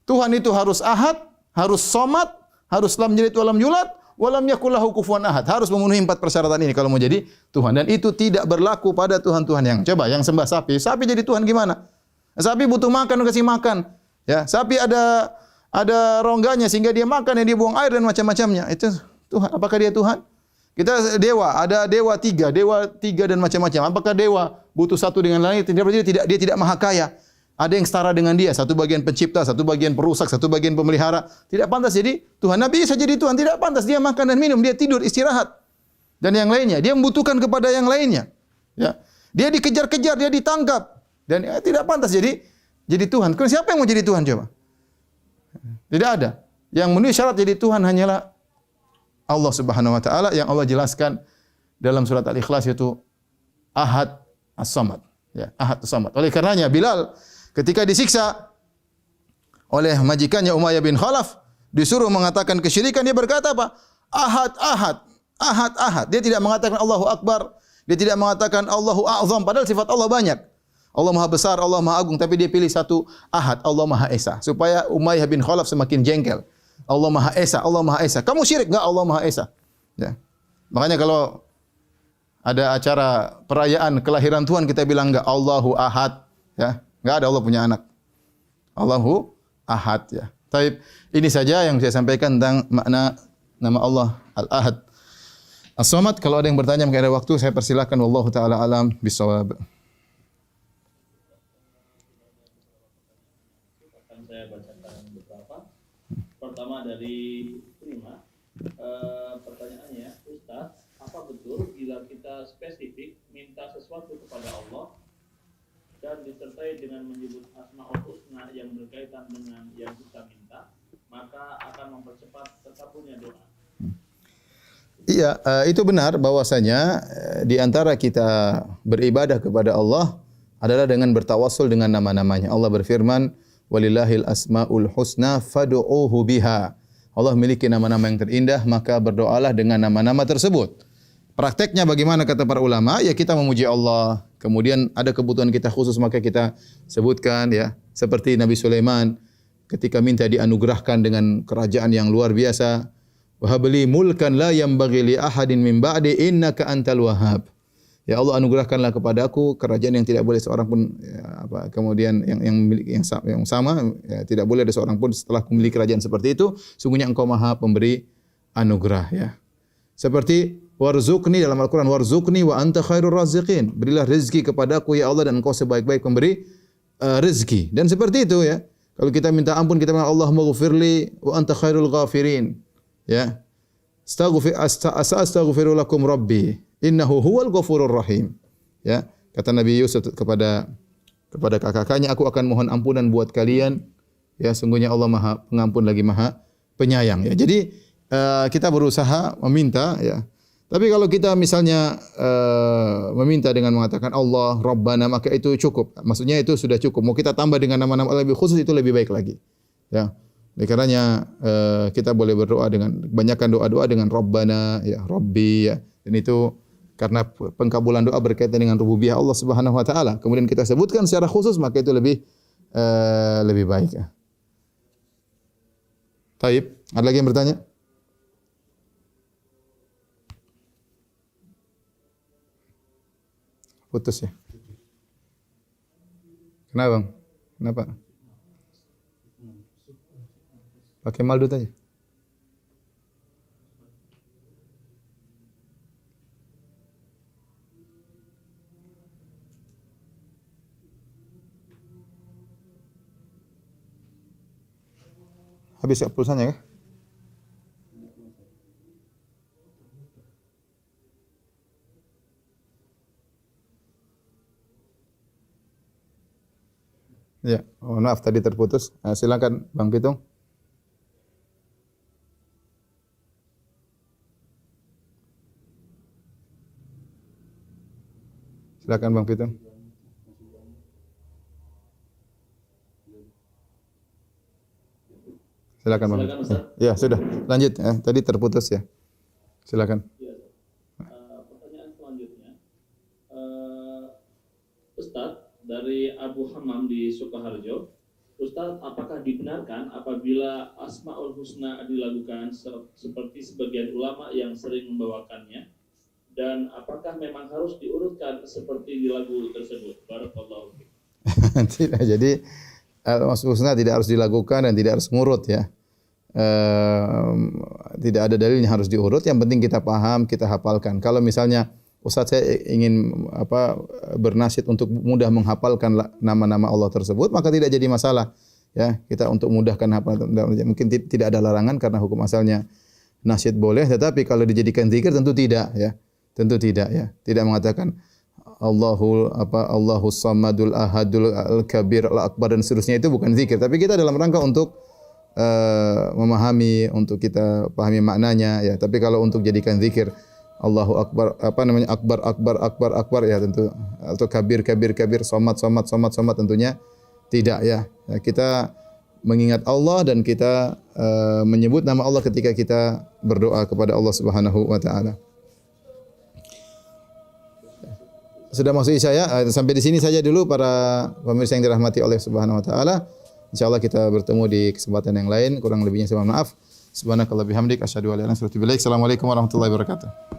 Tuhan itu harus ahad, harus somad, harus lam yalid wa lam yulad, wa lam yakul lahu kufuwan ahad. Harus memenuhi 4 persyaratan ini kalau mau jadi Tuhan, dan itu tidak berlaku pada Tuhan-Tuhan yang coba yang sembah sapi. Sapi jadi Tuhan gimana? Sapi butuh makan, kasih makan. Ya, sapi ada rongganya sehingga dia makan, dia buang air dan macam-macamnya. Itu Tuhan. Apakah dia Tuhan? Kita dewa, ada dewa tiga dan macam-macam. Apakah dewa butuh satu dengan lain? Tidak berarti dia tidak maha kaya. Ada yang setara dengan dia, satu bagian pencipta, satu bagian perusak, satu bagian pemelihara. Tidak pantas jadi Tuhan. Nabi Isa jadi Tuhan, tidak pantas. Dia makan dan minum, dia tidur, istirahat. Dan yang lainnya, dia membutuhkan kepada yang lainnya. Ya. Dia dikejar-kejar, dia ditangkap. Dan tidak pantas jadi Tuhan. Siapa yang mau jadi Tuhan coba? Tidak ada. Yang memenuhi syarat jadi Tuhan hanyalah Allah Subhanahu wa taala, yang Allah jelaskan dalam surat Al-Ikhlas, yaitu Ahad As-Samad, ya, Ahad As-Samad. Oleh karenanya Bilal ketika disiksa oleh majikannya Umayyah bin Khalaf, disuruh mengatakan kesyirikan, dia berkata apa? Ahad, ahad, ahad, ahad. Dia tidak mengatakan Allahu Akbar, dia tidak mengatakan Allahu A'zam, padahal sifat Allah banyak. Allah Maha Besar, Allah Maha Agung, tapi dia pilih satu Ahad, Allah Maha Esa, supaya Umayyah bin Khalaf semakin jengkel. Allah Maha Esa, Allah Maha Esa. Kamu syirik enggak? Allah Maha Esa. Ya. Makanya kalau ada acara perayaan kelahiran Tuhan, kita bilang enggak Allahu Ahad, ya. Enggak ada Allah punya anak. Allahu Ahad, ya. Taib, ini saja yang saya sampaikan tentang makna nama Allah Al-Ahad As-Samad. Kalau ada yang bertanya mungkin ada waktu, saya persilakan. Wallahu taala alam bisawab. Saya bacakan beberapa. Pertama dari Prima, pertanyaannya, Ustaz, apa betul bila kita spesifik minta sesuatu kepada Allah dan disertai dengan menyebut Asmaul Husna yang berkaitan dengan yang kita minta, maka akan mempercepat terkabulnya doa? Iya, itu benar bahwasanya di antara kita beribadah kepada Allah adalah dengan bertawassul dengan nama-namanya. Allah berfirman, walillahil asmaul husna fad'uuhu biha. Allah memiliki nama-nama yang terindah, maka berdoalah dengan nama-nama tersebut. Prakteknya bagaimana kata para ulama? Ya, kita memuji Allah, kemudian ada kebutuhan kita khusus maka kita sebutkan, ya. Seperti Nabi Sulaiman ketika minta dianugerahkan dengan kerajaan yang luar biasa. Wa habli mulkan la yanbaghi li ahadin min ba'di innaka antal wahhab. Ya Allah, anugerahkanlah kepadaku kerajaan yang tidak boleh seorang pun kemudian yang memiliki yang sama, ya, tidak boleh ada seorang pun setelah memiliki kerajaan seperti itu. Sungguhnya Engkau Maha pemberi anugerah, ya. Seperti warzuqni dalam Al-Qur'an, warzuqni wa anta khairur raziqin. Berilah rezeki kepadaku ya Allah dan Engkau sebaik-baik pemberi rezeki. Dan seperti itu, ya. Kalau kita minta ampun, kita bilang Allahumma ghfirli wa anta khairul ghafirin. Ya. Astaghfiru lakum rabbi innahu huwal ghafurur rahim. Ya, kata Nabi Yusuf kepada kakak-kakaknya, aku akan mohon ampunan buat kalian. Ya, sungguhnya Allah Maha Pengampun lagi Maha Penyayang. Ya, jadi kita berusaha meminta, ya. Tapi kalau kita misalnya meminta dengan mengatakan Allah Rabbana, maka itu cukup. Maksudnya itu sudah cukup. Mau kita tambah dengan nama-nama lebih khusus, itu lebih baik lagi. Ya. Oleh karenanya kita boleh berdoa dengan banyakkan doa-doa dengan Rabbana, ya Rabbi, ya. Dan itu karena pengkabulan doa berkaitan dengan rububiyah Allah Subhanahu wa taala. Kemudian kita sebutkan secara khusus, maka itu lebih baik, ya. Taib, ada lagi yang bertanya? Putus, ya. Kenapa, Bang? Kenapa? Pakai maldut aja. Habis ya pulsanya, kah? Ya, oh, maaf tadi terputus. Silakan Bang Pitung. Silakan Bang Pitung. Silakan Bang. Silakan, Ustaz. Ya, sudah. Lanjut, tadi terputus, ya. Silakan. Ya, pertanyaan selanjutnya, Ustadz dari Abu Hammam di Sukoharjo, Ustadz, apakah dibenarkan apabila Asmaul Husna dilakukan seperti sebagian ulama yang sering membawakannya, dan apakah memang harus diurutkan seperti di lagu tersebut? Barakallahu fiik. Tidak, jadi Asmaul Husna tidak harus dilakukan dan tidak harus ngurut, ya. Tidak ada dalilnya harus diurut. Yang penting kita paham, kita hafalkan. Kalau misalnya Ustaz saya ingin bernasyid untuk mudah menghafalkan nama-nama Allah tersebut, maka tidak jadi masalah, ya. Kita untuk mudahkan hafal, mungkin tidak ada larangan karena hukum asalnya nasyid boleh, tetapi kalau dijadikan zikir tentu tidak, ya. Tentu tidak, ya. Tidak mengatakan Allahus Samadul Ahadul Al-Kabir Al-Akbar dan seterusnya, itu bukan zikir, tapi kita dalam rangka untuk memahami, untuk kita pahami maknanya, ya. Tapi kalau untuk jadikan zikir Allahu Akbar, akbar, ya tentu, atau kabir, somat, tentunya tidak, ya. Kita mengingat Allah dan kita menyebut nama Allah ketika kita berdoa kepada Allah Subhanahu wa taala. Sudah masuk Isya, ya. Sampai di sini saja dulu para pemirsa yang dirahmati oleh Subhanahu wa taala. Insyaallah kita bertemu di kesempatan yang lain. Kurang lebihnya saya mohon maaf. Subhanakallah bihamdik asyhadu an la ilaha illa anta astaghfiruka wa atubu ilaik. Assalamualaikum warahmatullahi wabarakatuh.